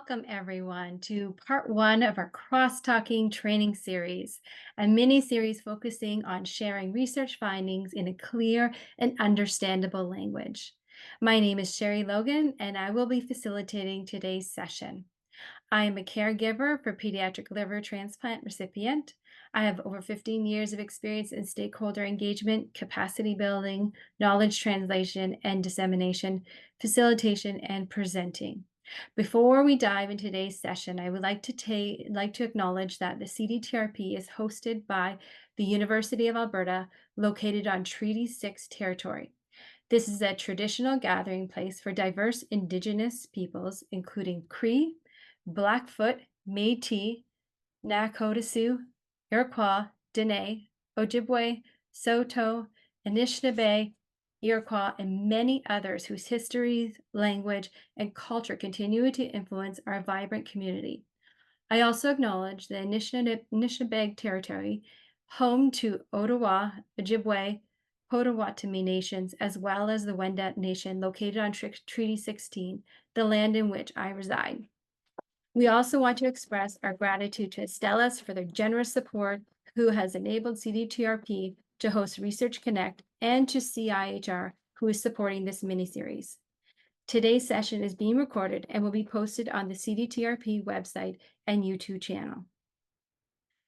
welcome everyone to part one of our cross-talking training series, a mini-series focusing on sharing research findings in a clear and understandable language. My name is Sherry Logan, and I will be facilitating today's session. I am a caregiver for pediatric liver transplant recipient. I have over 15 years of experience in stakeholder engagement, capacity building, knowledge translation and dissemination, facilitation, and presenting. Before we dive into today's session, I would like to acknowledge that the CDTRP is hosted by the University of Alberta, located on Treaty 6 territory. This is a traditional gathering place for diverse Indigenous peoples, including Cree, Blackfoot, Métis, Nakota, Iroquois, Dene, Ojibwe, Saulteaux, Anishinaabe, Iroquois, and many others whose histories, language, and culture continue to influence our vibrant community. I also acknowledge the Anishinaabe territory, home to Ottawa, Ojibwe, Potawatomi nations, as well as the Wendat Nation located on Treaty 16, the land in which I reside. We also want to express our gratitude to Estelas for their generous support, who has enabled CDTRP to host Research Connect, and to CIHR, who is supporting this mini-series. Today's session is being recorded and will be posted on the CDTRP website and YouTube channel.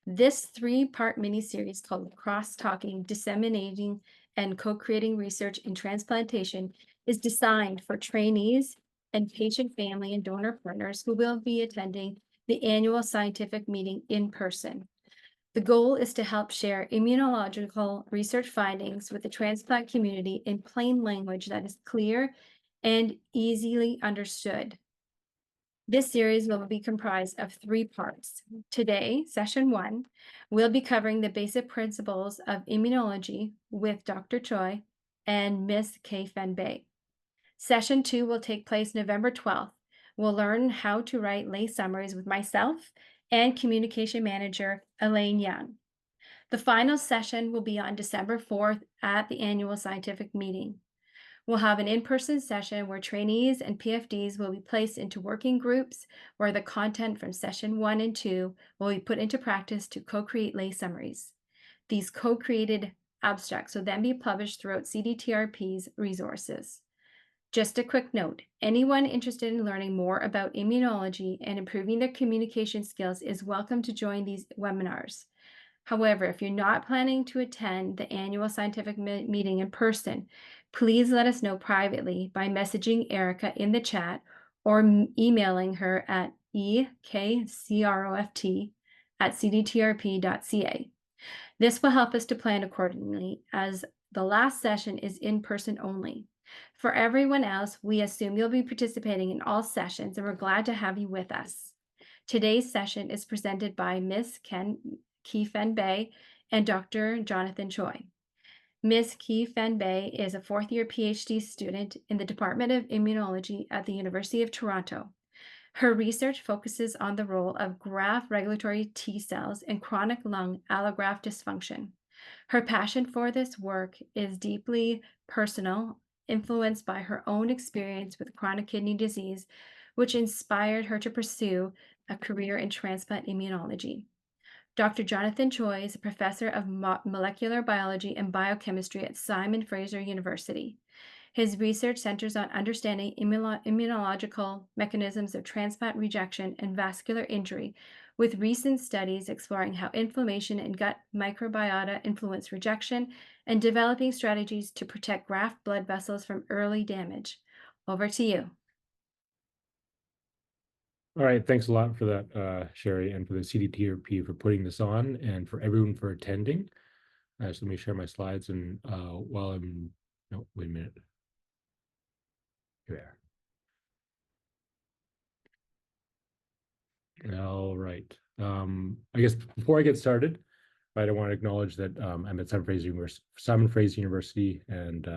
This three-part mini-series called Cross-Talking, Disseminating, and Co-Creating Research in Transplantation is designed for trainees and patient family and donor partners who will be attending the annual scientific meeting in person. The goal is to help share immunological research findings with the transplant community in plain language that is clear and easily understood. This series will be comprised of three parts. Today, session 1, we'll be covering the basic principles of immunology with Dr. Choy and Ms. Fan Bei. Session 2 will take place November 12th. We'll learn how to write lay summaries with myself and communication manager Elaine Young. The final session will be on December 4th at the annual scientific meeting. We'll have an in-person session where trainees and PFDs will be placed into working groups where the content from session 1 and 2 will be put into practice to co-create lay summaries. These co-created abstracts will then be published throughout CDTRP's resources. Just a quick note, anyone interested in learning more about immunology and improving their communication skills is welcome to join these webinars. However, if you're not planning to attend the annual scientific meeting in person, please let us know privately by messaging Erica in the chat or emailing her at ekcroft@cdtrp.ca. This will help us to plan accordingly, as the last session is in person only. For everyone else, we assume you'll be participating in all sessions, and we're glad to have you with us. Today's session is presented by Ms. Fan Bei and Dr. Jonathan Choy. Ms. Fan Bei is a fourth-year PhD student in the Department of Immunology at the University of Toronto. Her research focuses on the role of graft regulatory T cells in chronic lung allograft dysfunction. Her passion for this work is deeply personal, influenced by her own experience with chronic kidney disease, which inspired her to pursue a career in transplant immunology. Dr. Jonathan Choy is a professor of molecular biology and biochemistry at Simon Fraser University. His research centers on understanding immunological mechanisms of transplant rejection and vascular injury, with recent studies exploring how inflammation and gut microbiota influence rejection and developing strategies to protect graft blood vessels from early damage. Over to you. All right, thanks a lot for that, Sherry, and for the CDTRP for putting this on, and for everyone for attending. So let me share my slides, and while I'm, no, wait a minute. Here we are. All right. I guess before I get started, right, I want to acknowledge that I'm at Simon Fraser University, and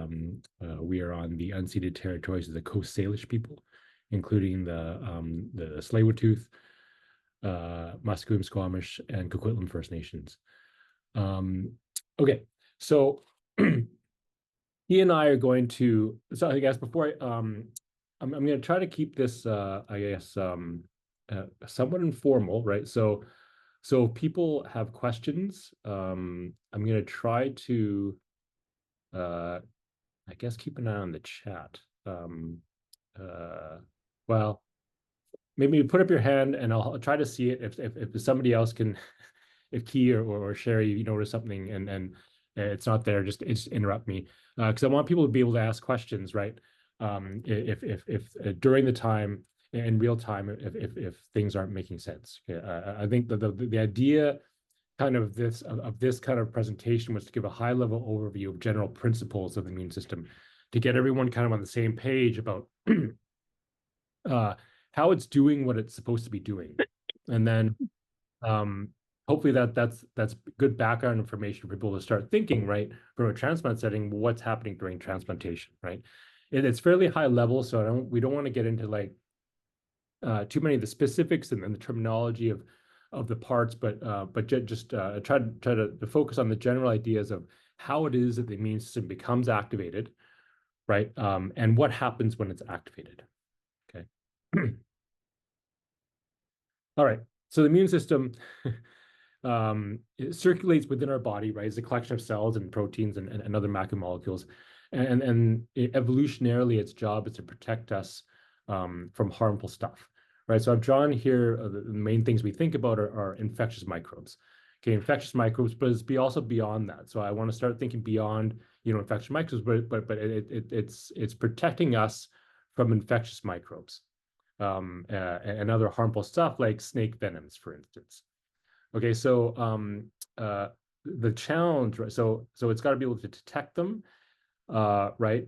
we are on the unceded territories of the Coast Salish people, including the Tsleil-Waututh, Musqueam, Squamish, and Coquitlam First Nations. Okay, so he and I are going to. So I guess before I'm going to try to keep this, somewhat informal, right? So if people have questions, I'm going to try to, I guess, keep an eye on the chat. Well, maybe put up your hand and I'll try to see it if somebody else can, if Key or Sherry, you notice something and it's not there, just interrupt me, because I want people to be able to ask questions, right? If during the time in real time, if things aren't making sense. Okay? I think the idea kind of this kind of presentation was to give a high level overview of general principles of the immune system, to get everyone kind of on the same page about how it's doing what it's supposed to be doing, and then hopefully that's good background information for people to start thinking, right, from a transplant setting, what's happening during transplantation, right? It's fairly high level, so we don't want to get into like too many of the specifics and the terminology of the parts, but just try to focus on the general ideas of how it is that the immune system becomes activated, right? And what happens when it's activated. Okay. All right. So the immune system it circulates within our body, right? It's a collection of cells and proteins and other macromolecules. And evolutionarily, its job is to protect us from harmful stuff, right? So I've drawn here the main things we think about are infectious microbes. Okay, infectious microbes, but it's also beyond that. So I want to start thinking beyond, infectious microbes, but it's protecting us from infectious microbes and other harmful stuff like snake venoms, for instance. Okay, so the challenge, right? So it's got to be able to detect them, right?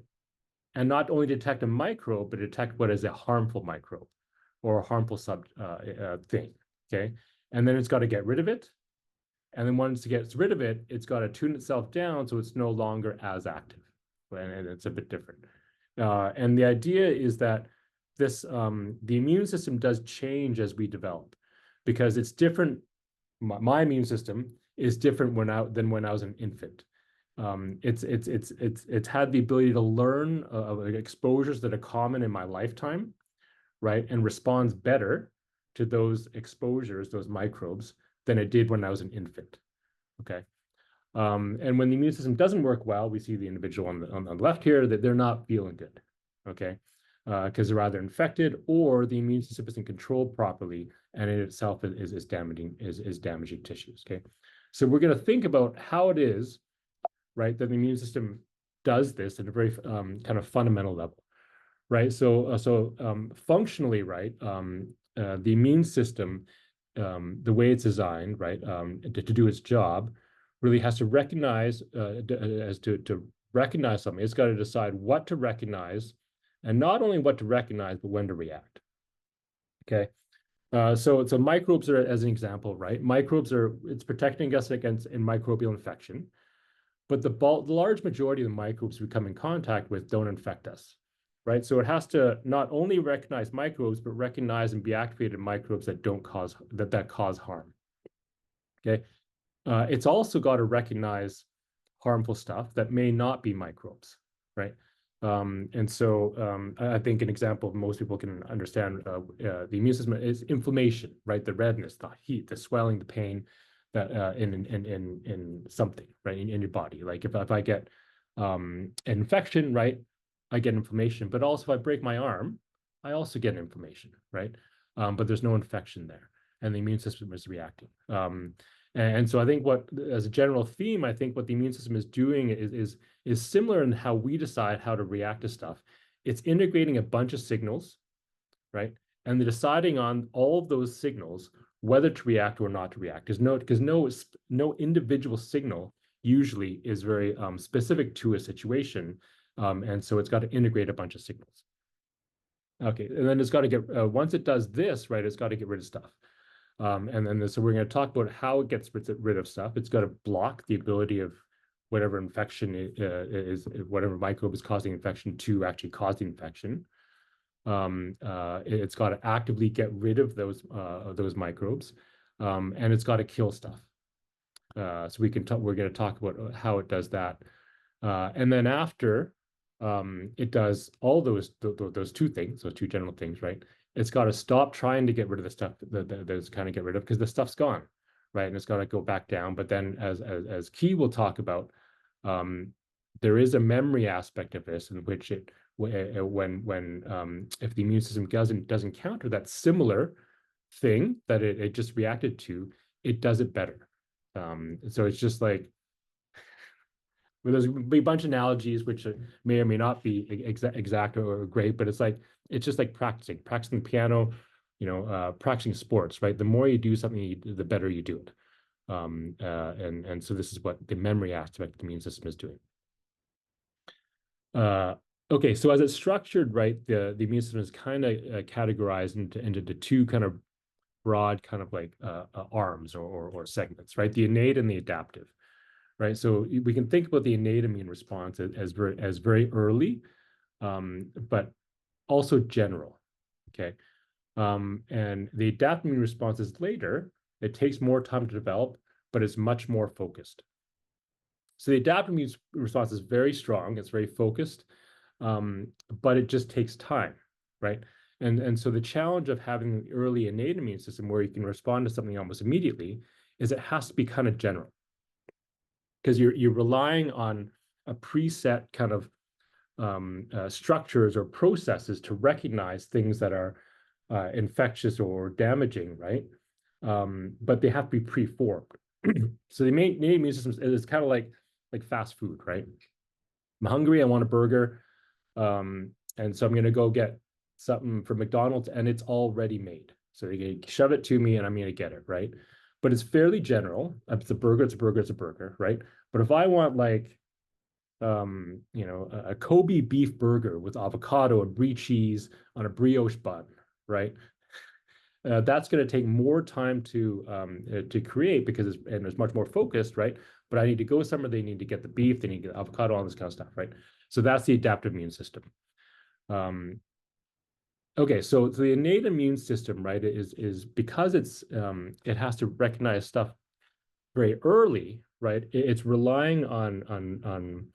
And not only detect a microbe, but detect what is a harmful microbe or a harmful thing. Okay, and then it's got to get rid of it. And then once it gets rid of it, it's got to tune itself down so it's no longer as active, and it's a bit different. And the idea is that this the immune system does change as we develop, because it's different. My immune system is different than when I was an infant. It's had the ability to learn exposures that are common in my lifetime, right, and responds better to those exposures, those microbes, than it did when I was an infant. Okay. And when the immune system doesn't work well, we see the individual on the left here that they're not feeling good. Okay. Because they're either infected or the immune system isn't controlled properly, and it itself is damaging tissues. Okay, so we're going to think about how it is, right, that the immune system does this at a very kind of fundamental level, right? So functionally, right, the immune system, the way it's designed, right, to do its job, really has to recognize to recognize something. It's got to decide what to recognize. And not only what to recognize, but when to react. Okay, so microbes are, as an example, right? Microbes it's protecting us against microbial infection, but the large majority of the microbes we come in contact with don't infect us, right? So it has to not only recognize microbes, but recognize and be activated microbes that cause harm. Okay, it's also got to recognize harmful stuff that may not be microbes, right? And so I think an example most people can understand the immune system is inflammation, right? The redness, the heat, the swelling, the pain that in something, right, in your body. Like if I get an infection, right, I get inflammation. But also if I break my arm, I also get inflammation, right? But there's no infection there, and the immune system is reacting. And so I think as a general theme, I think what the immune system is doing is similar in how we decide how to react to stuff. It's integrating a bunch of signals, right? And they're deciding on all of those signals whether to react or not to react. Because no individual signal usually is very specific to a situation, and so it's got to integrate a bunch of signals. Okay, and then it's got to get once it does this, right, it's got to get rid of stuff. And then so we're going to talk about how it gets rid of stuff. It's got to block the ability of whatever infection is whatever microbe is causing infection to actually cause the infection. It's got to actively get rid of those microbes, and it's got to kill stuff. So we're going to talk about how it does that, and then after it does all those two things, those two general things, right? it's got to stop trying to get rid of the stuff that it's kind of get rid of, because the stuff's gone, right? And it's got to go back down. But then, as Key will talk about, there is a memory aspect of this in which it when if the immune system doesn't counter that similar thing that it just reacted to, it does it better. So it's just like, well, there's a bunch of analogies which may or may not be exact or great, but it's just like practicing the piano, practicing sports, right? The more you do something, the better you do it. And so this is what the memory aspect of the immune system is doing. Okay, so as it's structured, right, the immune system is kind of categorized into the two kind of broad kind of like arms or segments, right? The innate and the adaptive, right? So we can think about the innate immune response as very early, but also general, okay? And the adaptive immune response is later. It takes more time to develop, but it's much more focused. So the adaptive immune response is very strong. It's very focused, but it just takes time, right? And so the challenge of having an early innate immune system where you can respond to something almost immediately is it has to be kind of general, because you're relying on a preset kind of structures or processes to recognize things that are infectious or damaging, right? But they have to be preformed. So the innate immune system is kind of like fast food, right? I'm hungry, I want a burger, and so I'm going to go get something from McDonald's, and it's already made. So they shove it to me, and I'm going to get it, right? But it's fairly general. It's a burger, it's a burger, it's a burger, right? But if I want like, a Kobe beef burger with avocado and brie cheese on a brioche bun, right? That's going to take more time to create because it's much more focused, right? But I need to go somewhere. They need to get the beef. They need to get avocado, all this kind of stuff, right? So that's the adaptive immune system. Okay, so the innate immune system, right, is because it has to recognize stuff very early, right? It's relying on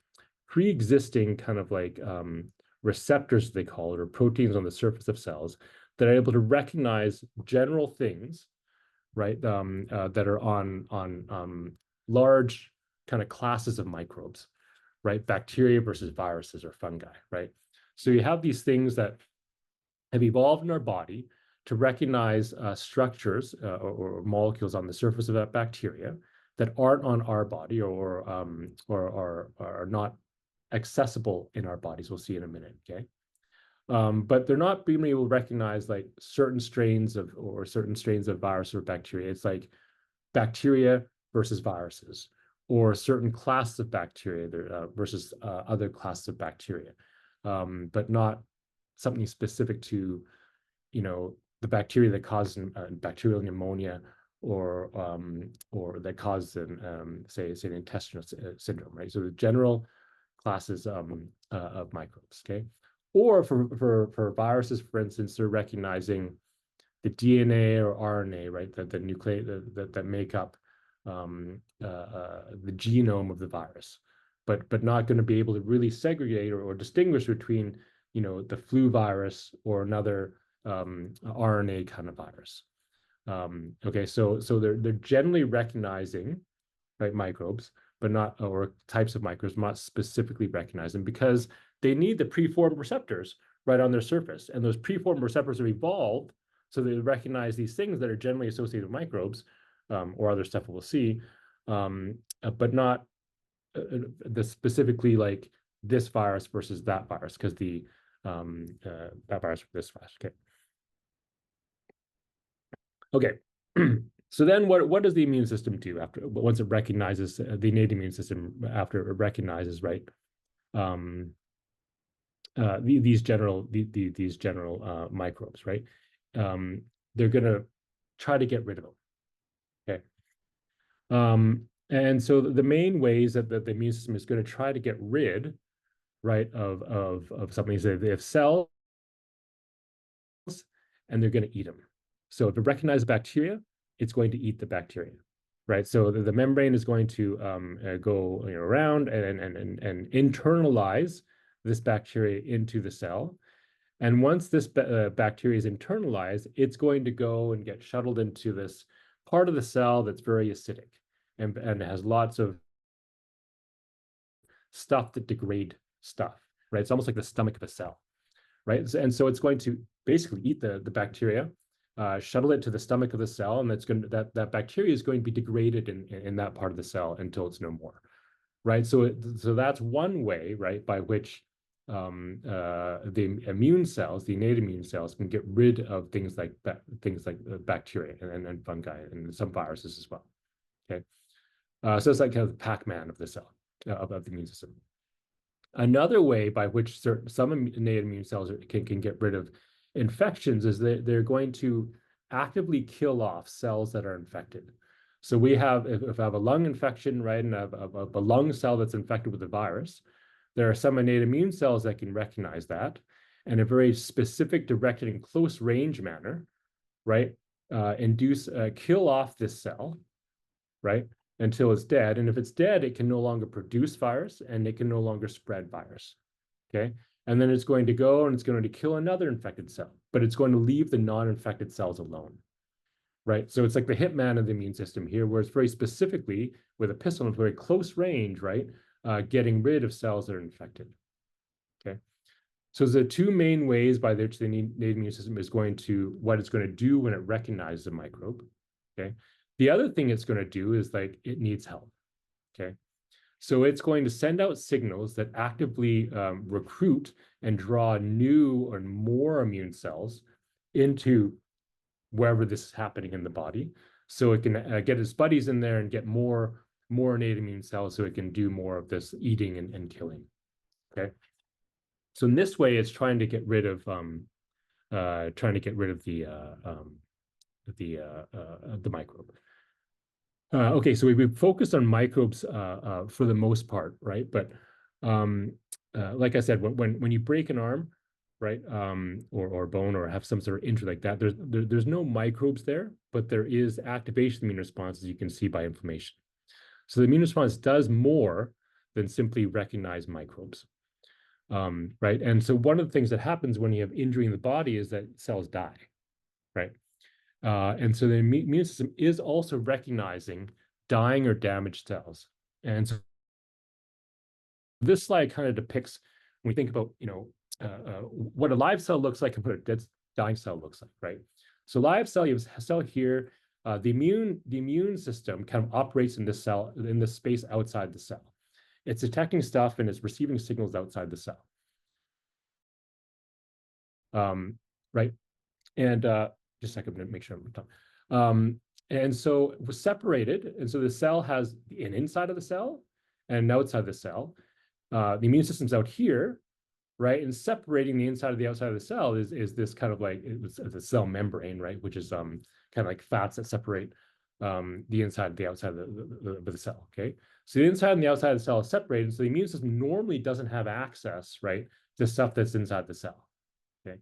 pre-existing kind of like receptors, they call it, or proteins on the surface of cells that are able to recognize general things, right? That are on large kind of classes of microbes, right? Bacteria versus viruses or fungi, right? So you have these things that have evolved in our body to recognize structures or molecules on the surface of that bacteria that aren't on our body or are not accessible in our bodies. We'll see in a minute, okay? But they're not being able to recognize like certain strains of virus or bacteria. It's like bacteria versus viruses, or certain classes of bacteria versus other classes of bacteria, but not something specific to, the bacteria that causes bacterial pneumonia or that causes say an intestinal syndrome, right? So the general classes of microbes, okay? Or for viruses, for instance, they're recognizing the DNA or RNA, right? The nuclei that make up the genome of the virus, but not going to be able to really segregate or distinguish between, the flu virus or another RNA kind of virus. Okay, so they're generally recognizing, right, microbes, but not, or types of microbes, not specifically recognizing, because they need the preformed receptors right on their surface, and those preformed receptors are evolved so they recognize these things that are generally associated with microbes or other stuff we'll see, but not the specifically like this virus versus that virus, because that virus or this virus. Okay. So then what does the immune system do once it recognizes the innate immune system, after it recognizes, right, these general microbes, right? They're going to try to get rid of them. Okay. And so the main ways that the immune system is going to try to get rid, right, of something is that they have cells and they're going to eat them. So if it recognizes bacteria, it's going to eat the bacteria, right? So the membrane is going to go around and internalize this bacteria into the cell. And once this bacteria is internalized, it's going to go and get shuttled into this part of the cell that's very acidic and has lots of stuff that degrade stuff, right? It's almost like the stomach of a cell, right? And so it's going to basically eat the bacteria, shuttle it to the stomach of the cell, and that bacteria is going to be degraded in that part of the cell until it's no more, right? So that's one way, right, by which the immune cells, the innate immune cells, can get rid of things like bacteria and fungi and some viruses as well. Okay, so it's like kind of the Pac-Man of the cell of the immune system. Another way by which some innate immune cells can get rid of infections is that they're going to actively kill off cells that are infected. So we have, if I have a lung infection, right, and I have a lung cell that's infected with a virus, there are some innate immune cells that can recognize that, and in a very specific, directed, and close range manner, right, kill off this cell, right, until it's dead. And if it's dead, it can no longer produce virus and it can no longer spread virus. Okay. And then it's going to go and it's going to kill another infected cell, but it's going to leave the non-infected cells alone. Right. So it's like the hitman of the immune system here, where it's very specifically with a pistol at very close range, right, getting rid of cells that are infected. Okay. So the two main ways by which the innate immune system is going to, what it's going to do when it recognizes a microbe. Okay. The other thing it's going to do is like it needs help. Okay. So it's going to send out signals that actively recruit and draw new or more immune cells into wherever this is happening in the body. So it can get its buddies in there and get more innate immune cells so it can do more of this eating and killing. Okay. So in this way, it's trying to get rid of the microbe. Okay, so we've focused on microbes for the most part, right? But like I said, when you break an arm, right, or bone, or have some sort of injury like that, there's no microbes there, but there is activation of the immune response, as you can see by inflammation. So the immune response does more than simply recognize microbes, right? And so one of the things that happens when you have injury in the body is that cells die, right? And so the immune system is also recognizing dying or damaged cells. And so this slide kind of depicts, when we think about, what a live cell looks like and what a dead dying cell looks like, right? So live cell, you have a cell here. The immune system kind of operates in this cell, in this space outside the cell. It's detecting stuff and it's receiving signals outside the cell. Right. And just a second to make sure I'm done. And so it was separated. And so the cell has an inside of the cell and an outside of the cell. The immune system's out here, right? And separating the inside of the outside of the cell is this kind of like, it's a cell membrane, right? Which is kind of like fats that separate the inside and the outside of the cell, okay? So the inside and the outside of the cell is separated. So the immune system normally doesn't have access, right, to stuff that's inside the cell, okay?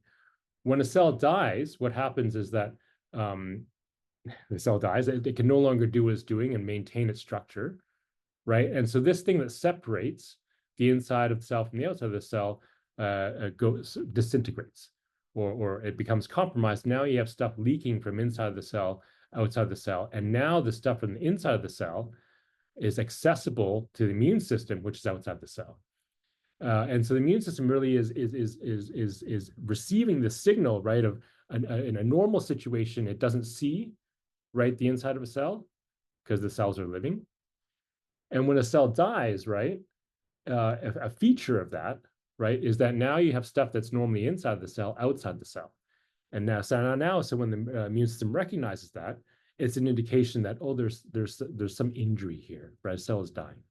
When a cell dies, what happens is that the cell dies. It can no longer do what it's doing and maintain its structure, right? And so this thing that separates the inside of the cell from the outside of the cell disintegrates, or it becomes compromised. Now you have stuff leaking from inside of the cell, outside the cell, and now the stuff from the inside of the cell is accessible to the immune system, which is outside the cell. And so the immune system really is receiving the signal, right, of in a normal situation, it doesn't see, right, the inside of a cell because the cells are living. And when a cell dies, right, a feature of that, right, is that now you have stuff that's normally inside the cell outside the cell. And now, so when the immune system recognizes that, it's an indication that, oh, there's some injury here, right? A cell is dying,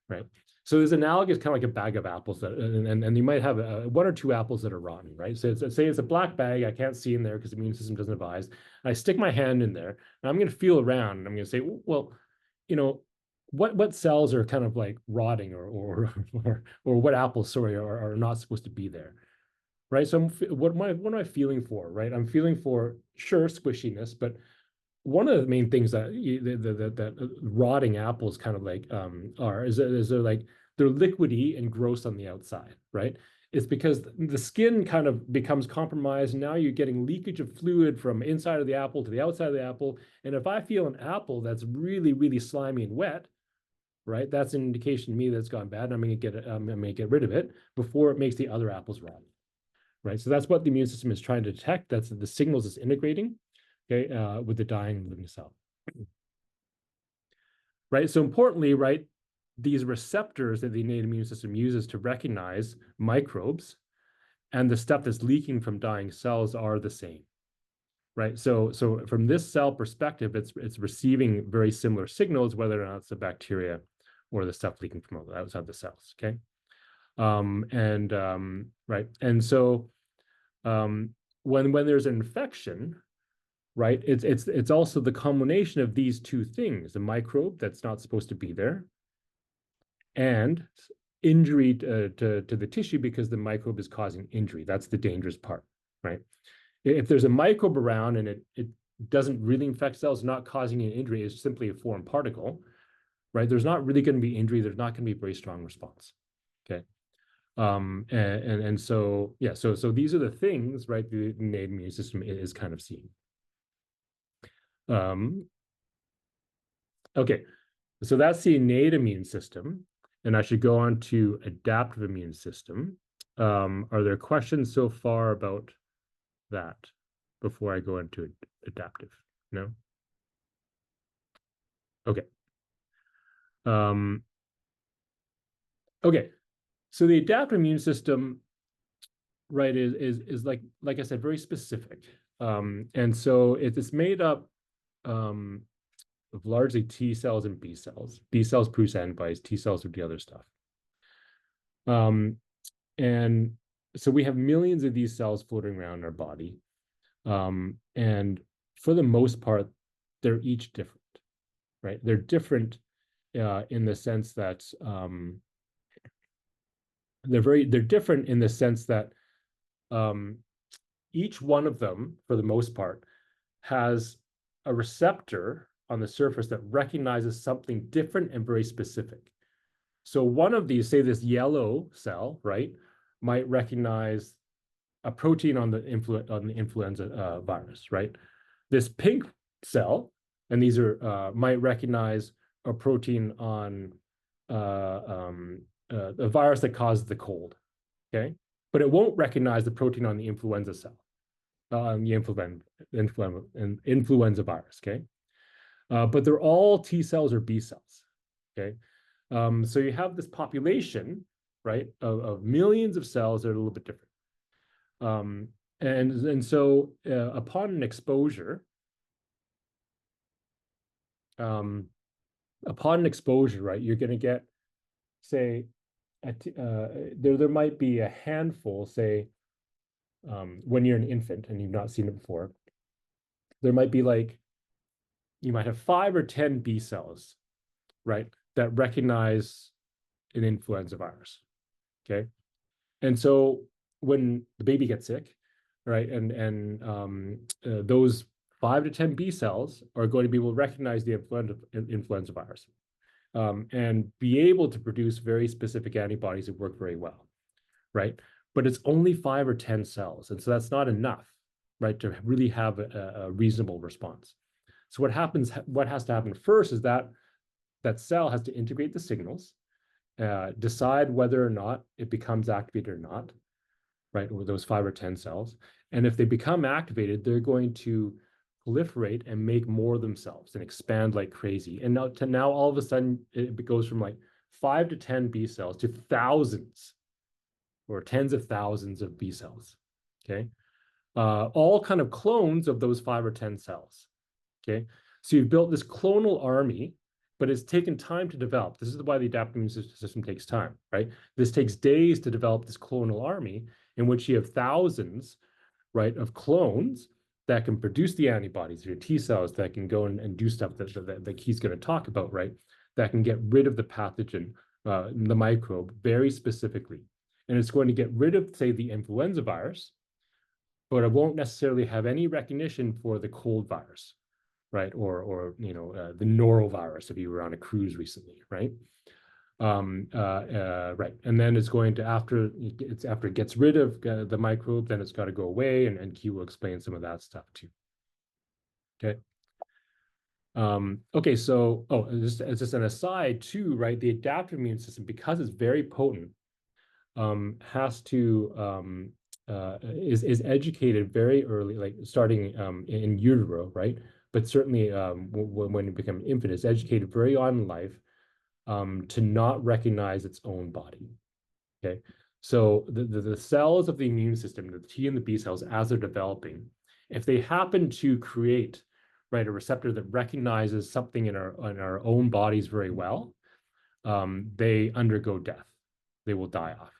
right? So there's analogous, kind of like a bag of apples that, and you might have one or two apples that are rotten, right? So say it's a black bag, I can't see in there because the immune system doesn't advise. I stick my hand in there, and I'm going to feel around, and I'm going to say, well, what cells are kind of like rotting, or what apples, sorry, are not supposed to be there, right? So what am I feeling for, right? I'm feeling for, sure, squishiness, but one of the main things that that rotting apples kind of like is they're like, they're liquidy and gross on the outside, right? it's because the skin kind of becomes compromised. And now you're getting leakage of fluid from inside of the apple to the outside of the apple. And if I feel an apple that's really, really slimy and wet, right, that's an indication to me that's gone bad. And I'm going to get rid of it before it makes the other apples rotten, right? So that's what the immune system is trying to detect. That's the signals it's integrating, okay, with the dying living cell, right? So importantly, right, these receptors that the innate immune system uses to recognize microbes and the stuff that's leaking from dying cells are the same, right? So from this cell perspective, it's receiving very similar signals, whether or not it's the bacteria or the stuff leaking from outside the cells, okay? Right, and so when there's an infection, right, it's also the combination of these two things: the microbe that's not supposed to be there, and injury to the tissue because the microbe is causing injury. That's the dangerous part, right? If there's a microbe around and it doesn't really infect cells, not causing an injury, it's simply a foreign particle, right? There's not really going to be injury. There's not going to be a very strong response, okay? So yeah, so these are the things, right, the innate immune system is kind of seeing. Okay, so that's the innate immune system. And I should go on to adaptive immune system. Are there questions so far about that before I go into adaptive? No? Okay. Okay, so the adaptive immune system, right, is like I said, very specific. And so it's made up of largely T cells and B cells. B cells produce antibodies, T cells do the other stuff. And so we have millions of these cells floating around our body. And for the most part, they're each different, right? They're different in the sense that they're different in the sense that each one of them, for the most part, has a receptor on the surface that recognizes something different and very specific. So one of these, say this yellow cell, right, might recognize a protein on the influenza virus, right? This pink cell, and these are might recognize a protein on a virus that causes the cold, okay? But it won't recognize the protein on the influenza cell, the influenza virus, okay? But they're all T cells or B cells, okay? So you have this population, right, of millions of cells that are a little bit different. So upon an exposure, right, you're going to get, say, there might be a handful, say, when you're an infant and you've not seen it before, there might be like, you might have 5 or 10 B cells, right, that recognize an influenza virus, okay? And so when the baby gets sick, right, and those 5 to 10 B cells are going to be able to recognize the influenza virus and be able to produce very specific antibodies that work very well, right? But it's only 5 or 10 cells, and so that's not enough, right, to really have a reasonable response. So what has to happen first is that cell has to integrate the signals, decide whether or not it becomes activated or not, right, or those 5 or 10 cells. And if they become activated, they're going to proliferate and make more themselves and expand like crazy. And now all of a sudden, it goes from like 5 to 10 B cells to thousands or tens of thousands of B cells, okay? All kind of clones of those 5 or 10 cells, okay? So you've built this clonal army, but it's taken time to develop. This is why the adaptive immune system takes time, right? This takes days to develop this clonal army in which you have thousands, right, of clones that can produce the antibodies, your T cells that can go and do stuff that he's going to talk about, right? That can get rid of the pathogen, the microbe, very specifically. And it's going to get rid of, say, the influenza virus, but it won't necessarily have any recognition for the cold virus, right? Or the norovirus if you were on a cruise recently, right? Right, and then it's going to after it gets rid of the microbe, then it's got to go away, and Q will explain some of that stuff too. Okay. Okay, so just an aside too, right? The adaptive immune system, because it's very potent, has to is educated very early, like starting in utero, right? But certainly when you become an infant, it's educated very on in life to not recognize its own body. Okay, so the cells of the immune system, the T and the B cells, as they're developing, if they happen to create right a receptor that recognizes something in our own bodies very well, they undergo death. They will die off,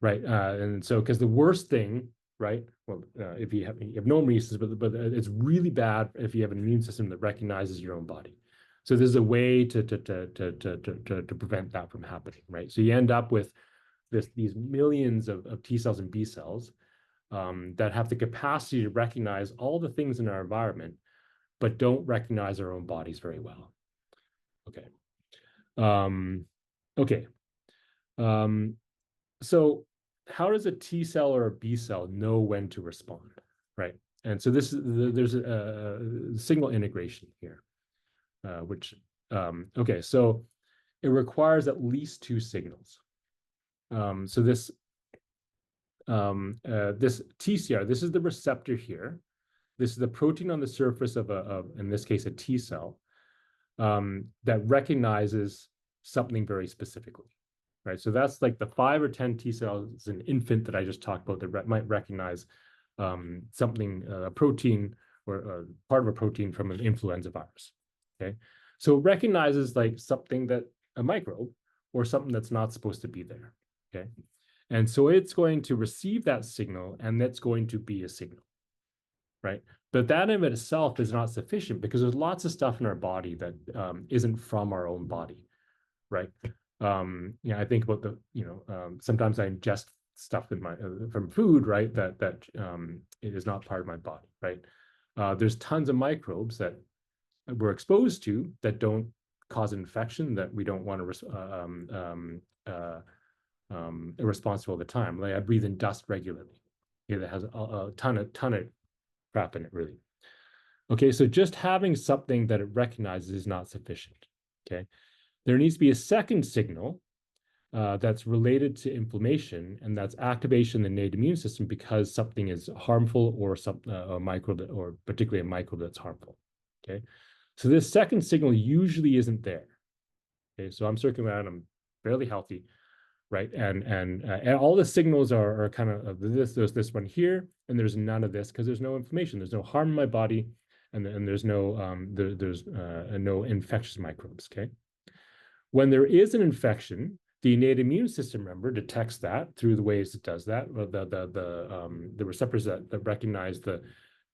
right? And so because the worst thing, right? Well, if you have no immune system, but it's really bad if you have an immune system that recognizes your own body. So there's a way to prevent that from happening, right? So you end up with these millions of T cells and B cells that have the capacity to recognize all the things in our environment, but don't recognize our own bodies very well. Okay. Okay. So how does a T cell or a B cell know when to respond, right? And so there's a signal integration here, which, okay, so it requires at least two signals. So this TCR, this is the receptor here. This is the protein on the surface of in this case, a T cell that recognizes something very specifically, right? So that's like the 5 or 10 T cells in an infant that I just talked about that might recognize something, a protein or part of a protein from an influenza virus, okay? So it recognizes like something that a microbe or something that's not supposed to be there, okay? And so it's going to receive that signal, and that's going to be a signal, right? But that in itself is not sufficient because there's lots of stuff in our body that isn't from our own body, right? I think about sometimes I ingest stuff in from food, right? That it is not part of my body, right? There's tons of microbes that we're exposed to that don't cause infection that we don't want to response to all the time. Like I breathe in dust regularly. Yeah, that has a ton of crap in it, really. Okay, so just having something that it recognizes is not sufficient. Okay, there needs to be a second signal that's related to inflammation, and that's activation of the innate immune system because something is harmful or a microbe, or particularly a microbe that's harmful. Okay, so this second signal usually isn't there. Okay, so I'm circling around, I'm fairly healthy, right? And all the signals are kind of this. There's this one here, and there's none of this because there's no inflammation. There's no harm in my body, and there's no no infectious microbes. Okay. When there is an infection, the innate immune system, remember, detects that through the ways it does that. The receptors that recognize the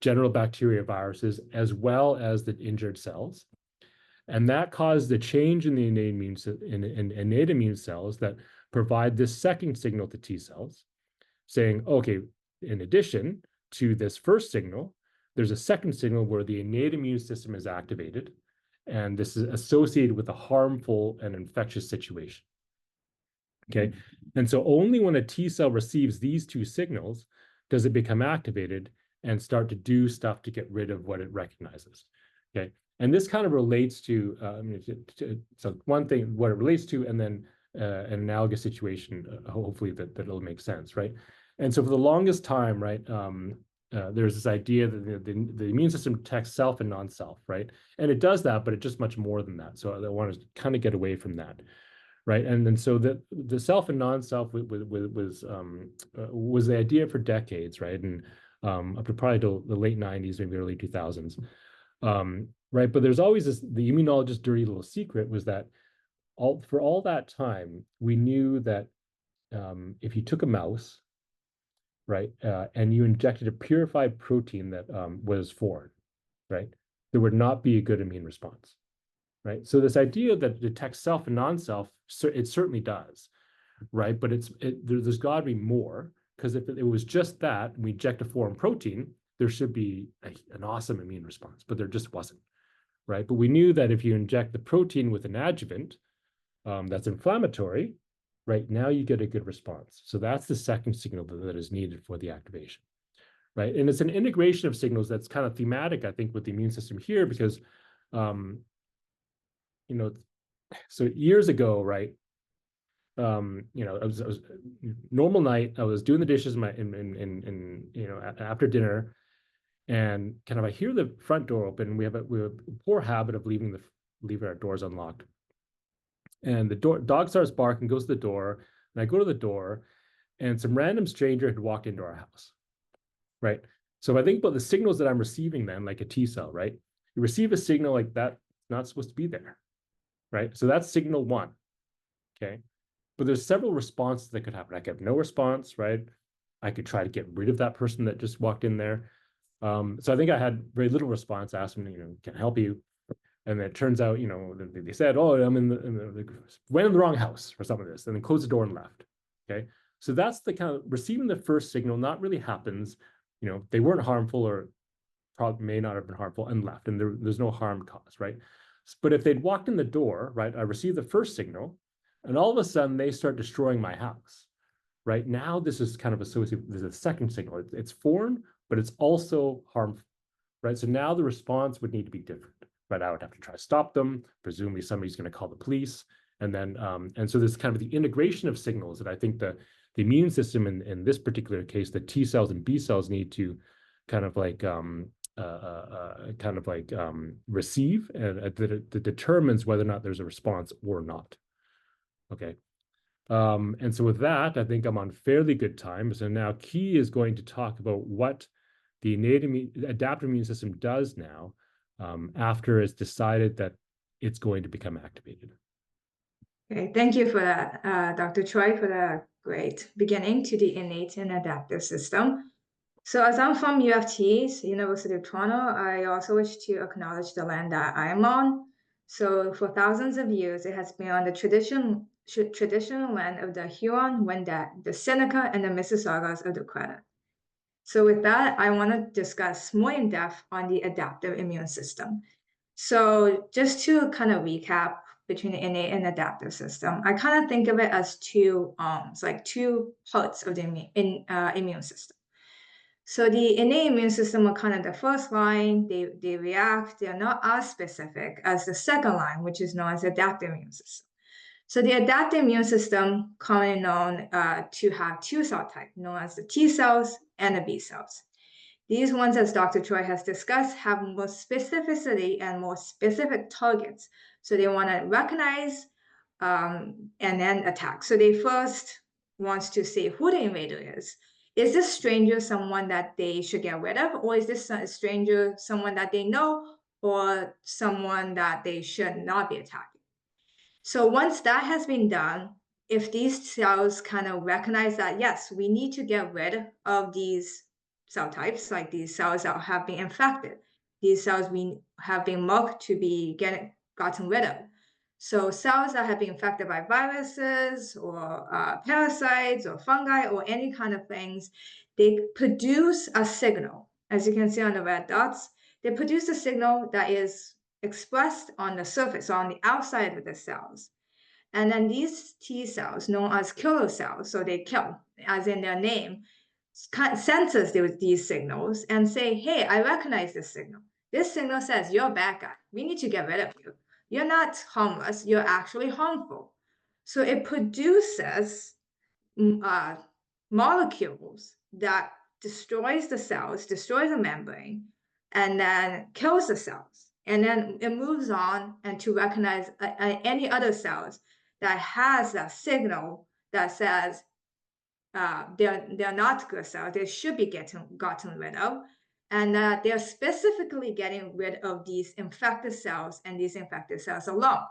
general bacteria, viruses, as well as the injured cells. And that caused the change in the innate immune cells that provide this second signal to T cells, saying, okay, in addition to this first signal, there's a second signal where the innate immune system is activated, and this is associated with a harmful and infectious situation. Okay, and so only when a T cell receives these two signals does it become activated and start to do stuff to get rid of what it recognizes. Okay, and this kind of relates to, so one thing, what it relates to, and then an analogous situation, hopefully that it'll make sense, right? And so for the longest time, right, there's this idea that the immune system detects self and non-self, right? And it does that, but it's just much more than that. So I want to kind of get away from that, right? And so the self and non-self was the idea for decades, right? And up to probably the late 90s, maybe early 2000s. Right, but there's always the immunologist's dirty little secret was that for all that time, we knew that if you took a mouse, right, and you injected a purified protein that was foreign, right, there would not be a good immune response, right? So this idea that it detects self and non-self, it certainly does, right? But there's got to be more, because if it was just that, and we inject a foreign protein, there should be an awesome immune response, but there just wasn't. Right? But we knew that if you inject the protein with an adjuvant, that's inflammatory, right? Now you get a good response. So that's the second signal that is needed for the activation, right? And it's an integration of signals that's kind of thematic, I think, with the immune system here, because, you know, so years ago, right? You know, I was normal night. I was doing the dishes in you know, after dinner, and kind of I hear the front door open. We have a poor habit of leaving our doors unlocked. And the dog starts barking, goes to the door, and I go to the door, and some random stranger had walked into our house, right? So if I think about the signals that I'm receiving, then like a T cell, right? You receive a signal like that, it's not supposed to be there, right? So that's signal one, okay? But there's several responses that could happen. I could have no response, right? I could try to get rid of that person that just walked in there. So I think I had very little response. I asked them, you know, can I help you? And it turns out, you know, they said, oh, I'm went in the wrong house or something like this, and then closed the door and left. Okay. So that's the kind of receiving the first signal, not really happens. You know, they weren't harmful or probably may not have been harmful and left, and there's no harm caused, right? But if they'd walked in the door, right, I received the first signal, and all of a sudden they start destroying my house. Right now, this is kind of associated. There's a second signal. It's foreign, but it's also harmful, right? So now the response would need to be different, right? I would have to try to stop them. Presumably, somebody's going to call the police, and then and so there's kind of the integration of signals that I think the immune system in this particular case, the T cells and B cells need to kind of like receive, and that determines whether or not there's a response or not. Okay. And so with that, I think I'm on fairly good time. So now Key is going to talk about what the adaptive immune system does now after it's decided that it's going to become activated. Okay, thank you for that, Dr. Choy, for the great beginning to the innate and adaptive system. So as I'm from UFT's, University of Toronto, I also wish to acknowledge the land that I'm on. So for thousands of years, it has been on the traditional land of the Huron, Wendat, the Seneca, and the Mississaugas of the Credit. So with that, I want to discuss more in depth on the adaptive immune system. So just to kind of recap between the innate and adaptive system, I kind of think of it as two arms, like two parts of the immune system. So the innate immune system are kind of the first line. They react. They're not as specific as the second line, which is known as adaptive immune system. So the adaptive immune system, commonly known to have two cell types, known as the T cells and the B cells. These ones, as Dr. Choy has discussed, have more specificity and more specific targets. So they want to recognize and then attack. So they first wants to see who the invader is. Is this stranger someone that they should get rid of? Or is this stranger someone that they know or someone that they should not be attacking? So once that has been done, if these cells kind of recognize that, yes, we need to get rid of these cell types, like these cells that have been infected, these cells we have been marked to be gotten rid of. So cells that have been infected by viruses or parasites or fungi or any kind of things, they produce a signal. As you can see on the red dots, they produce a signal that is expressed on the surface, or on the outside of the cells. And then these T cells, known as killer cells, so they kill, as in their name, senses these signals and say, hey, I recognize this signal. This signal says, you're a bad guy. We need to get rid of you. You're not harmless. You're actually harmful. So it produces molecules that destroys the cells, destroys the membrane, and then kills the cells. And then it moves on and to recognize any other cells that has that signal that says they're not good cells. They should be gotten rid of, and they're specifically getting rid of these infected cells and these infected cells alone.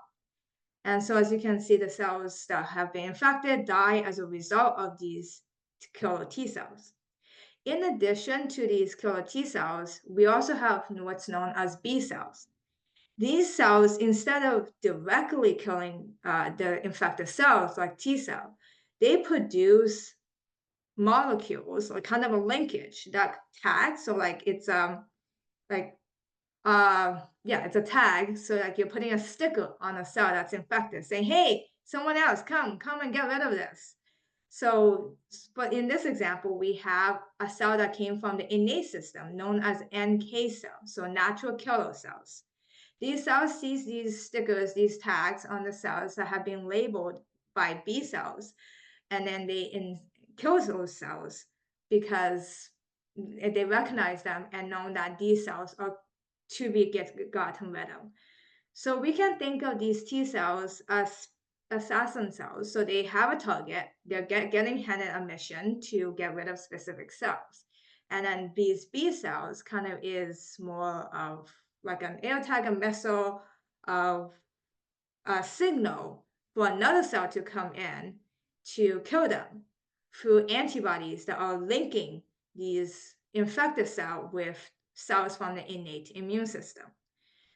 And so, as you can see, the cells that have been infected die as a result of these killer T cells. In addition to these killer T cells, we also have what's known as B cells. These cells, instead of directly killing the infected cells like T cell, they produce molecules, like kind of a linkage that tags. So like it's like it's a tag. So like you're putting a sticker on a cell that's infected, saying, hey, someone else, come and get rid of this. So, but in this example, we have a cell that came from the innate system known as NK cells, so natural killer cells. These cells see these stickers, these tags on the cells that have been labeled by B cells, and then they kill those cells because they recognize them and know that these cells are to be gotten rid of. So we can think of these T cells as assassin cells. So they have a target, they're getting handed a mission to get rid of specific cells. And then these B cells kind of is more of like an air tag, a missile of a signal for another cell to come in to kill them through antibodies that are linking these infected cells with cells from the innate immune system.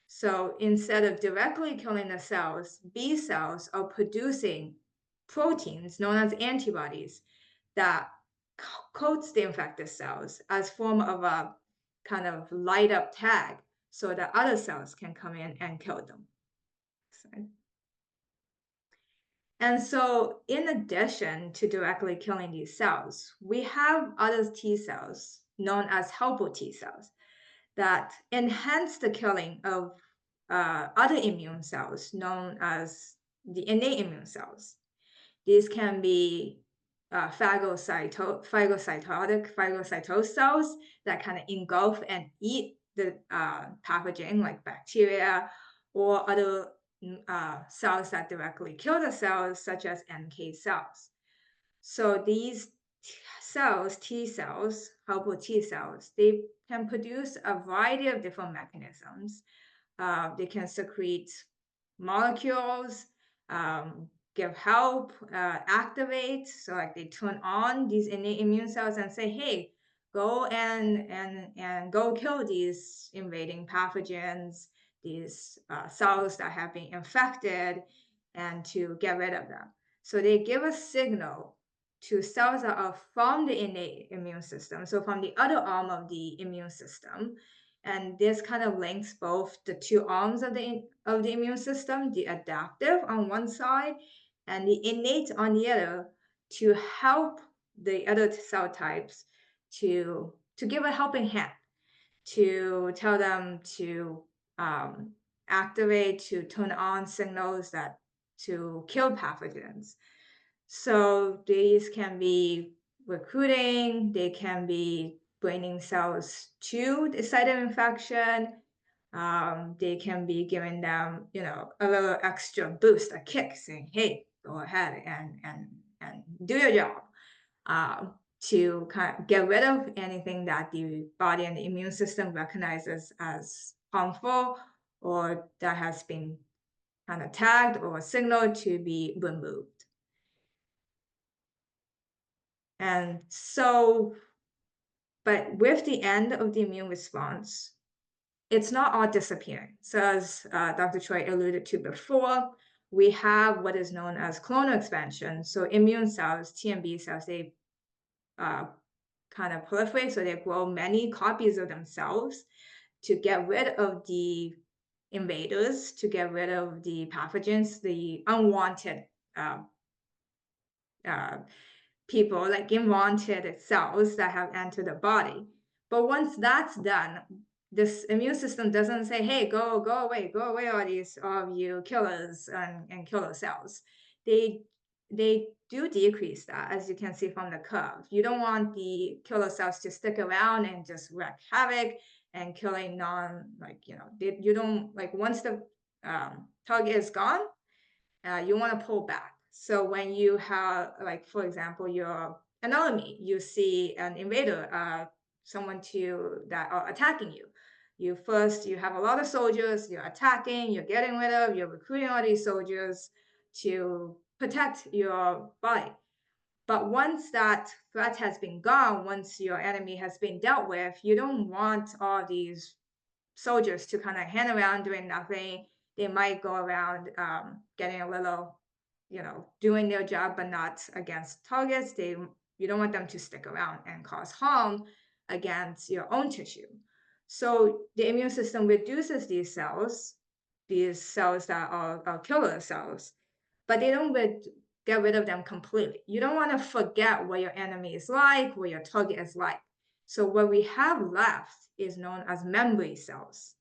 So instead of directly killing the cells, B cells are producing proteins known as antibodies that coats the infected cells as form of a kind of light up tag so that other cells can come in and kill them. And so in addition to directly killing these cells, we have other T cells known as helper T cells that enhance the killing of other immune cells known as the innate immune cells. These can be phagocytosis cells that kind of engulf and eat the pathogen like bacteria or other cells that directly kill the cells, such as NK cells. So these cells, T cells, helper T cells, they can produce a variety of different mechanisms. They can secrete molecules, give help, activate. So like they turn on these innate immune cells and say, hey, go and go kill these invading pathogens, these cells that have been infected, and to get rid of them. So they give a signal to cells that are from the innate immune system, so from the other arm of the immune system. And this kind of links both the two arms of the immune system, the adaptive on one side and the innate on the other, to help the other cell types to give a helping hand, to tell them to activate, to turn on signals that to kill pathogens. So these can be recruiting, they can be bringing cells to the site of infection. They can be giving them, a little extra boost, a kick, saying, "Hey, go ahead and do your job." To kind of get rid of anything that the body and the immune system recognizes as harmful or that has been kind of tagged or signaled to be removed. And so, but with the end of the immune response, it's not all disappearing. So as Dr. Choy alluded to before, we have what is known as clonal expansion. So immune cells, T and B cells, they kind of proliferate, so they grow many copies of themselves to get rid of the invaders, to get rid of the pathogens, the unwanted people, like unwanted cells that have entered the body. But once that's done, this immune system doesn't say, hey, go away, all these of you killers and killer cells. They do decrease that, as you can see from the curve. You don't want the killer cells to stick around and just wreak havoc and killing you don't, like, once the target is gone, you want to pull back. So when you have, like, for example, you're an enemy, you see an invader, someone that are attacking you. You have a lot of soldiers, you're attacking, you're getting rid of, you're recruiting all these soldiers to protect your body. But once that threat has been gone, once your enemy has been dealt with, you don't want all these soldiers to kind of hang around doing nothing. They might go around getting a little, doing their job, but not against targets. You don't want them to stick around and cause harm against your own tissue. So the immune system reduces these cells that are killer cells, but they don't get rid of them completely. You don't want to forget what your enemy is like, what your target is like. So what we have left is known as memory cells.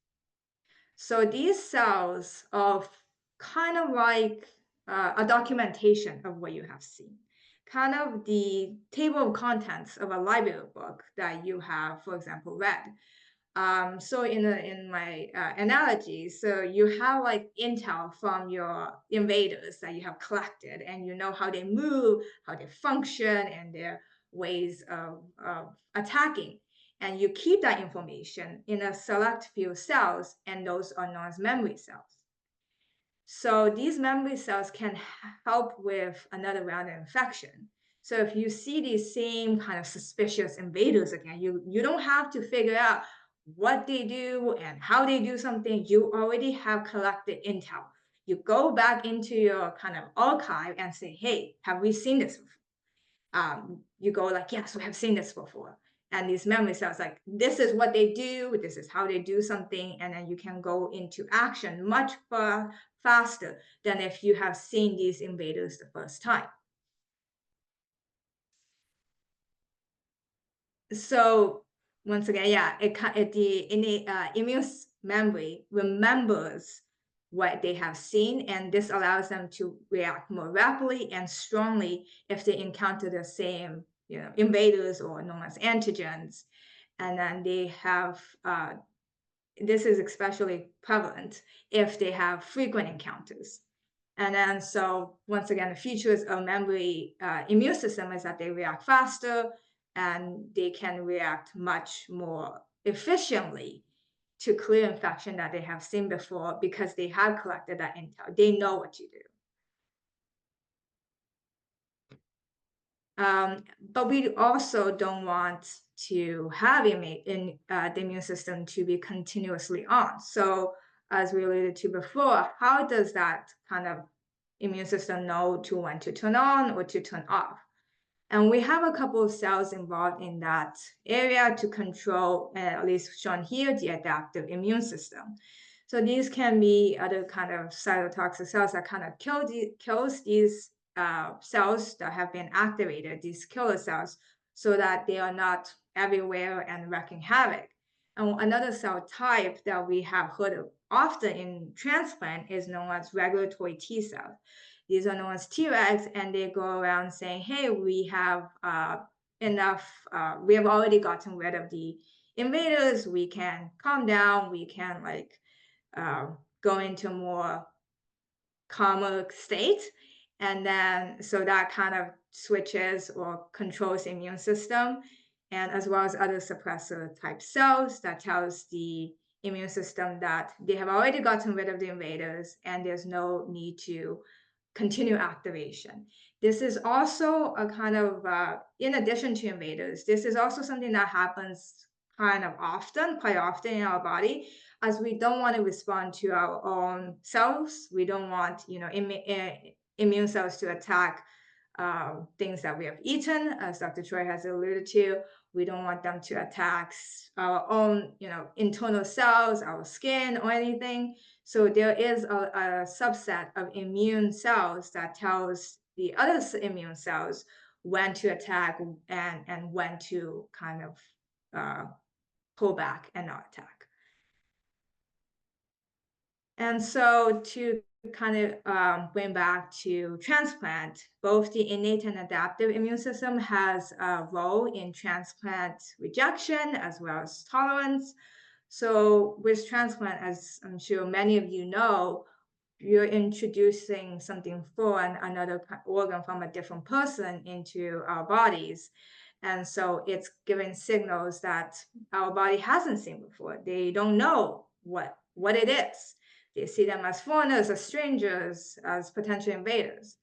So these cells are kind of like a documentation of what you have seen, kind of the table of contents of a library book that you have, for example, read. So in my analogy, so you have like intel from your invaders that you have collected, and you know how they move, how they function, and their ways of attacking. And you keep that information in a select few cells, and those are known as memory cells. So these memory cells can help with another round of infection. So if you see these same kind of suspicious invaders again, you don't have to figure out what they do and how they do something. You already have collected intel. You go back into your kind of archive and say, hey, have we seen this before? You go like, yes, we have seen this before. And these memory cells, like, this is what they do, this is how they do something, and then you can go into action much faster than if you have seen these invaders the first time. So once again, yeah, the innate immune memory remembers what they have seen, and this allows them to react more rapidly and strongly if they encounter the same, invaders, or known as antigens. And then they have this is especially prevalent if they have frequent encounters. And then, so once again, the features of memory immune system is that they react faster, and they can react much more efficiently to clear infection that they have seen before, because they have collected that intel. They know what to do. But we also don't want to have the immune system to be continuously on. So as we alluded to before, how does that kind of immune system know to when to turn on or to turn off? And we have a couple of cells involved in that area to control, at least shown here, the adaptive immune system. So these can be other kind of cytotoxic cells that kind of kills these cells that have been activated, these killer cells, so that they are not everywhere and wreaking havoc. And another cell type that we have heard of often in transplant is known as regulatory T cells. These are known as Tregs, and they go around saying, hey, we have enough, we have already gotten rid of the invaders, we can calm down, we can go into a more calmer state. And then, so that kind of switches or controls the immune system, and as well as other suppressor type cells that tells the immune system that they have already gotten rid of the invaders and there's no need to continue activation. This is also a kind of, in addition to invaders, this is also something that happens kind of often, quite often in our body, as we don't want to respond to our own cells. We don't want, immune cells to attack things that we have eaten, as Dr. Choy has alluded to. We don't want them to attack our own, internal cells, our skin, or anything. So there is a subset of immune cells that tells the other immune cells when to attack and when to kind of pull back and not attack. And so to kind of bring back to transplant, both the innate and adaptive immune system has a role in transplant rejection as well as tolerance. So with transplant, as I'm sure many of you know, you're introducing something foreign, another organ from a different person into our bodies. And so it's giving signals that our body hasn't seen before. They don't know what it is. They see them as foreigners, as strangers, as potential invaders.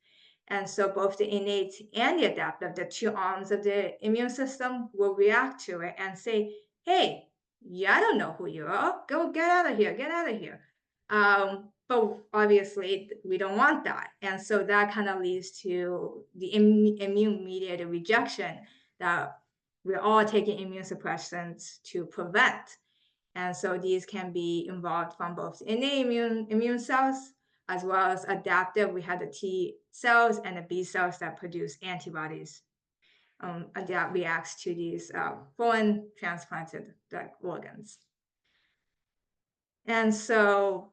And so both the innate and the adaptive, the two arms of the immune system, will react to it and say, hey, yeah, I don't know who you are. Go get out of here, get out of here. But obviously, we don't want that. And so that kind of leads to the immune-mediated rejection that we're all taking immunosuppressants to prevent. And so these can be involved from both innate immune cells as well as adaptive. We have the T cells and the B cells that produce antibodies that reacts to these foreign transplanted organs. And so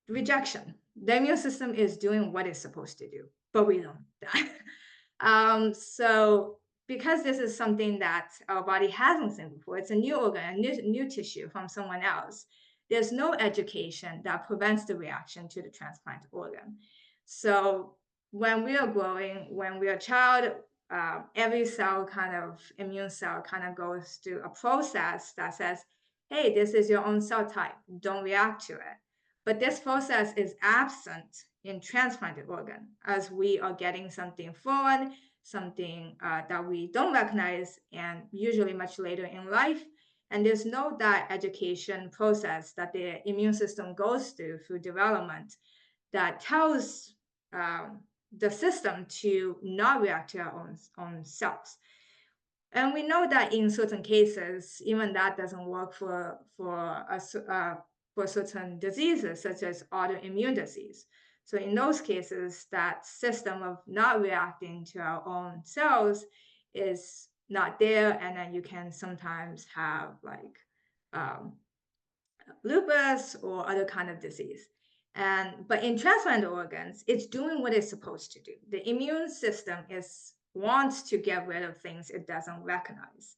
rejection. The immune system is doing what it's supposed to do, but we don't die. So because this is something that our body hasn't seen before, it's a new organ, a new tissue from someone else, there's no education that prevents the reaction to the transplant organ. So when we are growing, when we are a child, every cell kind of immune cell kind of goes through a process that says, hey, this is your own cell type, don't react to it. But this process is absent in transplanted organ, as we are getting something foreign, something that we don't recognize, and usually much later in life. And there's no that education process that the immune system goes through development that tells the system to not react to our own cells. And we know that in certain cases, even that doesn't work for certain diseases, such as autoimmune disease. So in those cases, that system of not reacting to our own cells is not there, and then you can sometimes have like lupus or other kind of disease. But in transplanted organs, it's doing what it's supposed to do. The immune system wants to get rid of things it doesn't recognize.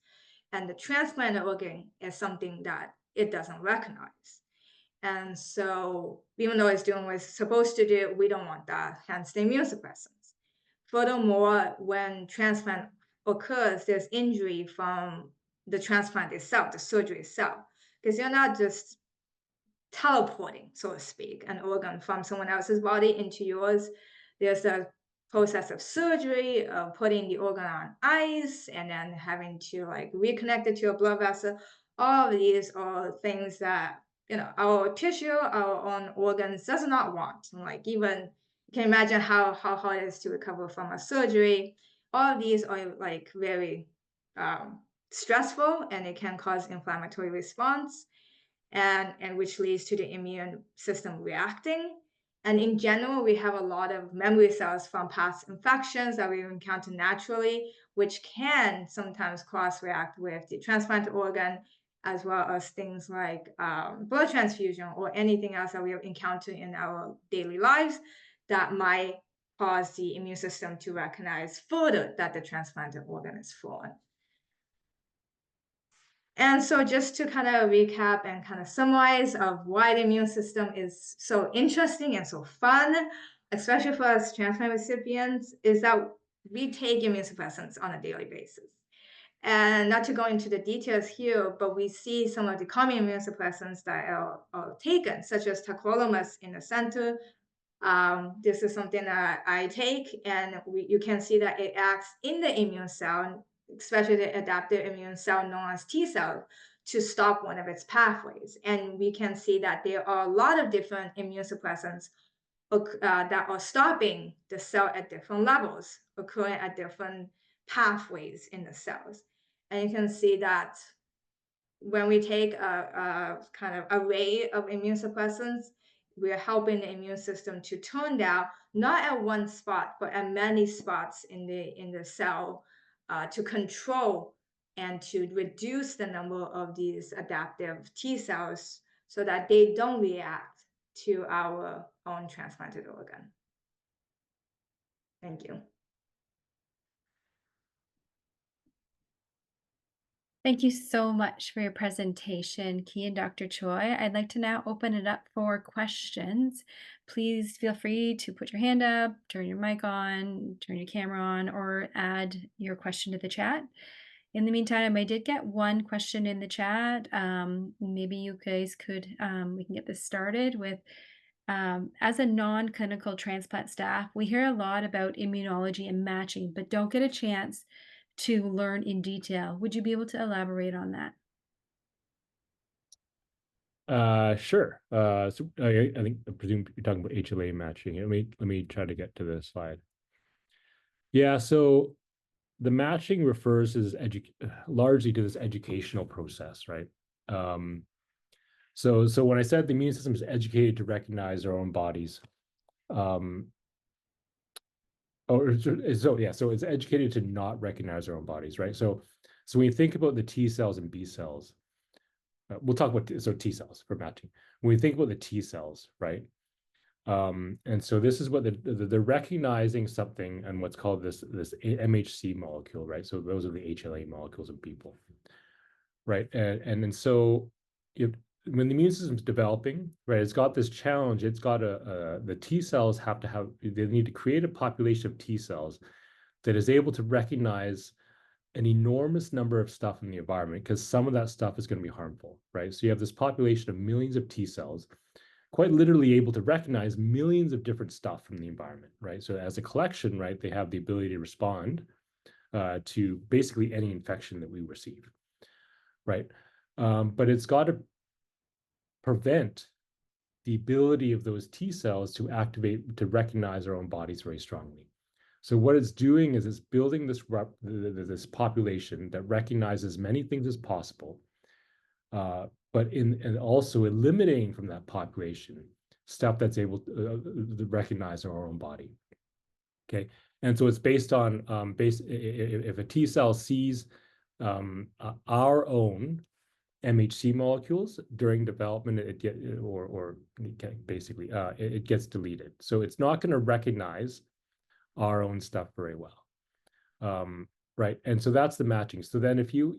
And the transplanted organ is something that it doesn't recognize. And so even though it's doing what it's supposed to do, we don't want that, hence the immunosuppressants. Furthermore, when transplant occurs, there's injury from the transplant itself, the surgery itself, because you're not just teleporting, so to speak, an organ from someone else's body into yours. There's a process of surgery, of putting the organ on ice, and then having to like reconnect it to a blood vessel. All of these are things that our tissue, our own organs does not want. Like even you can imagine how hard it is to recover from a surgery. All of these are like very stressful, and it can cause inflammatory response, and which leads to the immune system reacting. And in general, we have a lot of memory cells from past infections that we encounter naturally, which can sometimes cross-react with the transplanted organ, as well as things like blood transfusion or anything else that we have encountered in our daily lives that might cause the immune system to recognize further that the transplanted organ is foreign. And so just to kind of recap and kind of summarize of why the immune system is so interesting and so fun, especially for us transplant recipients, is that we take immunosuppressants on a daily basis. And not to go into the details here, but we see some of the common immunosuppressants that are taken, such as tacrolimus in the center. This is something that I take, and you can see that it acts in the immune cell, especially the adaptive immune cell known as T cell, to stop one of its pathways. And we can see that there are a lot of different immunosuppressants that are stopping the cell at different levels, occurring at different pathways in the cells. And you can see that when we take a kind of array of immunosuppressants, we're helping the immune system to turn down, not at one spot, but at many spots in the cell, to control and to reduce the number of these adaptive T cells so that they don't react to our own transplanted organ. Thank you. Thank you so much for your presentation, Key and Dr. Choy. I'd like to now open it up for questions. Please feel free to put your hand up, turn your mic on, turn your camera on, or add your question to the chat. In the meantime, I did get one question in the chat. Maybe you guys could, we can get this started with, as a non-clinical transplant staff, we hear a lot about immunology and matching, but don't get a chance to learn in detail. Would you be able to elaborate on that? Sure. So I presume you're talking about HLA matching. Let me try to get to this slide. Yeah, so the matching refers largely to this educational process, right? So when I said the immune system is educated to recognize our own bodies, so it's educated to not recognize our own bodies, right? So when you think about the T cells and B cells, we'll talk about T cells for matching. When we think about the T cells, right? And so this is what they're recognizing something and what's called this MHC molecule, right? So those are the HLA molecules in people, right? And then so when the immune system's developing, right, it's got this challenge. It's got the T cells they need to create a population of T cells that is able to recognize an enormous number of stuff in the environment, because some of that stuff is going to be harmful, right? So you have this population of millions of T cells, quite literally able to recognize millions of different stuff from the environment, right? So as a collection, right, they have the ability to respond to basically any infection that we receive, right? But it's got to prevent the ability of those T cells to recognize our own bodies very strongly. So what it's doing is it's building this population that recognizes many things as possible, but and also eliminating from that population stuff that's able to recognize our own body. Okay, and so it's based on if a T cell sees our own MHC molecules during development, it gets deleted. So it's not going to recognize our own stuff very well, right? And so that's the matching. So then if you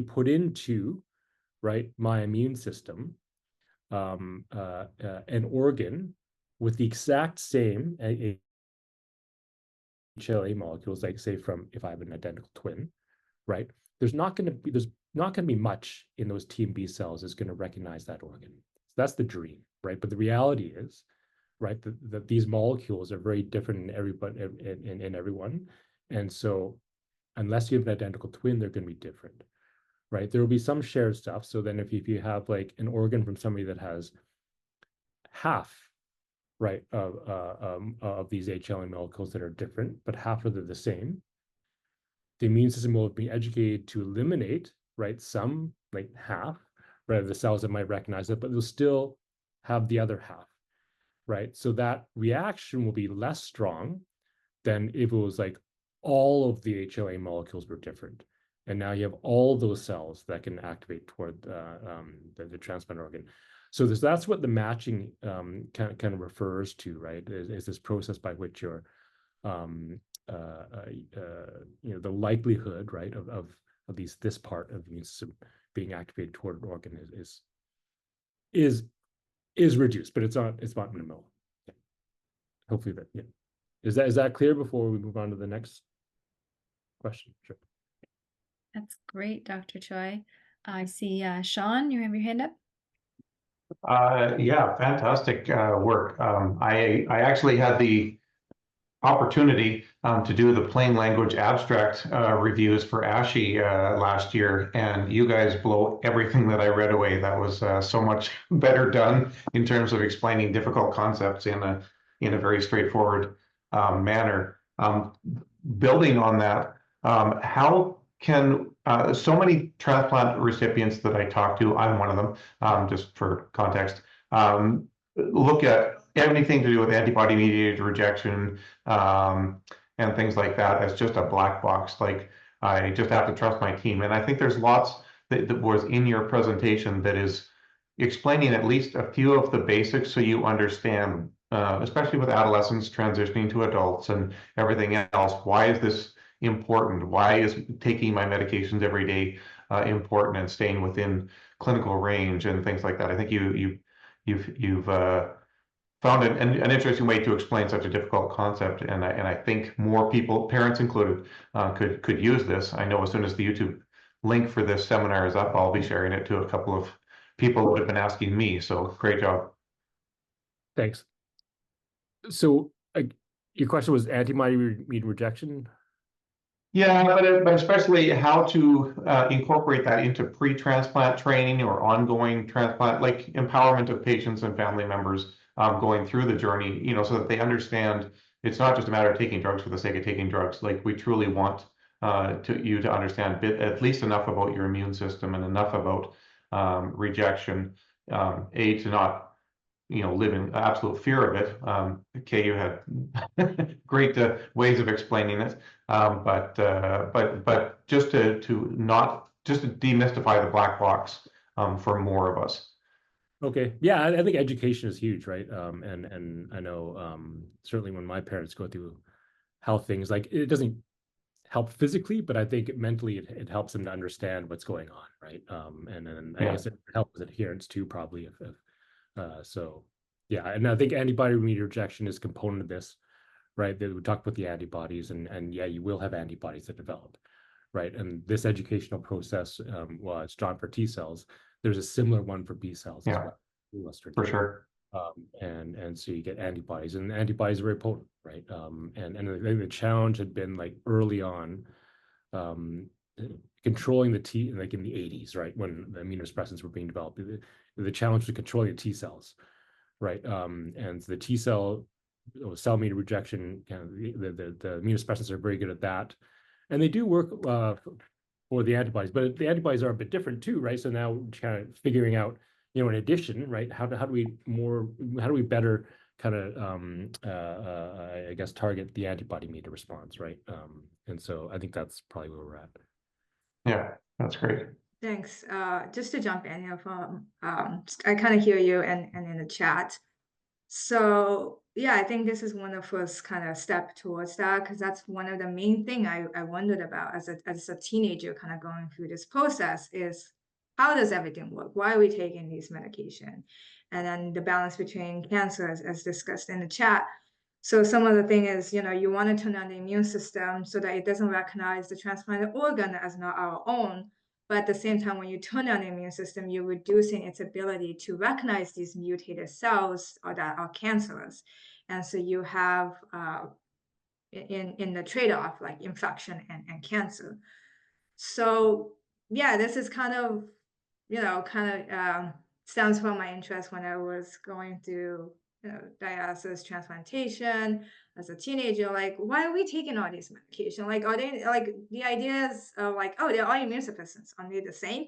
put into, right, my immune system an organ with the exact same HLA molecules, like say if I have an identical twin, right? There's not going to be much in those T and B cells that's going to recognize that organ. So that's the dream, right? But the reality is, right, that these molecules are very different in everyone, and so unless you have an identical twin, they're going to be different, right? There will be some shared stuff. So then if you have like an organ from somebody that has half, right, of these HLA molecules that are different, but half of them the same, the immune system will be educated to eliminate, right, some, like half, right, of the cells that might recognize it, but they'll still have the other half, right? So that reaction will be less strong than if it was like all of the HLA molecules were different. And now you have all those cells that can activate toward the transplant organ. So that's what the matching kind of refers to, right? Is this process by which you're, the likelihood, right, of this part of the immune system being activated toward an organ is reduced, but it's not minimal. Yeah. Hopefully that, yeah. Is that clear before we move on to the next question? Sure. That's great, Dr. Choy. I see Sean, you have your hand up. Yeah, fantastic work. I actually had the opportunity to do the plain language abstract reviews for ASHI last year, and you guys blow everything that I read away. That was so much better done in terms of explaining difficult concepts in a very straightforward manner. Building on that, how can so many transplant recipients that I talk to, I'm one of them, just for context, look at anything to do with antibody-mediated rejection and things like that as just a black box. Like, I just have to trust my team. And I think there's lots that was in your presentation that is explaining at least a few of the basics so you understand, especially with adolescents transitioning to adults and everything else. Why is this important? Why is taking my medications every day important, and staying within clinical range and things like that? I think you've found an interesting way to explain such a difficult concept, and I think more people, parents included, could use this. I know as soon as the YouTube link for this seminar is up, I'll be sharing it to a couple of people that have been asking me. So great job. Thanks. So your question was antibody-mediated rejection? Yeah, but especially how to incorporate that into pre-transplant training or ongoing transplant, like empowerment of patients and family members going through the journey, so that they understand it's not just a matter of taking drugs for the sake of taking drugs. Like, we truly want you to understand at least enough about your immune system and enough about rejection, A, to not live in absolute fear of it. Kay, you had great ways of explaining it, but just to demystify the black box for more of us. Okay. Yeah, I think education is huge, right? And I know certainly when my parents go through health things, like it doesn't help physically, but I think mentally it helps them to understand what's going on, right? And I guess it helps with adherence too, probably. So yeah, and I think antibody-mediated rejection is a component of this, right? We talked about the antibodies, and yeah, you will have antibodies that develop, right? And this educational process, well, it's drawn for T cells. There's a similar one for B cells as well, for sure. And so you get antibodies, and antibodies are very potent, right? And I think the challenge had been like early on, controlling the T, like in the 80s, right, when the immunosuppressants were being developed. The challenge was controlling the T cells, right? And the T cell cell-mediated rejection, kind of the immunosuppressants are very good at that, and they do work for the antibodies, but the antibodies are a bit different too, right? So now kind of figuring out, in addition, right, how do we better kind of I guess target the antibody-mediated response, right? And so I think that's probably where we're at. Yeah, that's great. Thanks. Just to jump in here I kind of hear you and in the chat. So yeah, I think this is one of the first kind of step towards that, because that's one of the main thing I wondered about as a teenager kind of going through this process is, how does everything work? Why are we taking these medication? And then the balance between cancer as discussed in the chat. So some of the thing is, you want to turn on the immune system so that it doesn't recognize the transplanted organ as not our own. But at the same time, when you turn on the immune system, you're reducing its ability to recognize these mutated cells or that are cancerous. And so you have in the trade-off, like infection and cancer. So yeah, this is kind of, stems from my interest when I was going through dialysis, transplantation as a teenager. Like, why are we taking all these medication? Like, are they like the ideas of like, oh, they're all immunosuppressants, are they the same?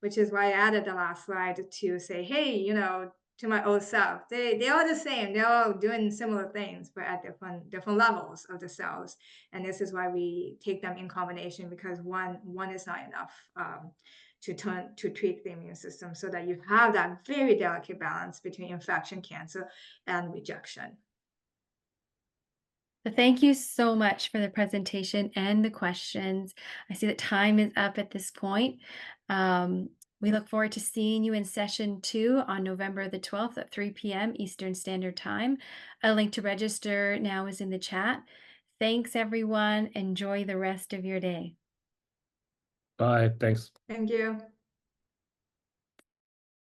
Which is why I added the last slide to say, hey, to my old self, they are the same. They're all doing similar things, but at different levels of the cells. And this is why we take them in combination, because one is not enough to treat the immune system, so that you have that very delicate balance between infection, cancer, and rejection. So thank you so much for the presentation and the questions. I see that time is up at this point. We look forward to seeing you in session 2 on November the 12th at 3 p.m. Eastern Standard Time. A link to register now is in the chat. Thanks, everyone. Enjoy the rest of your day. Bye. Thanks. Thank you.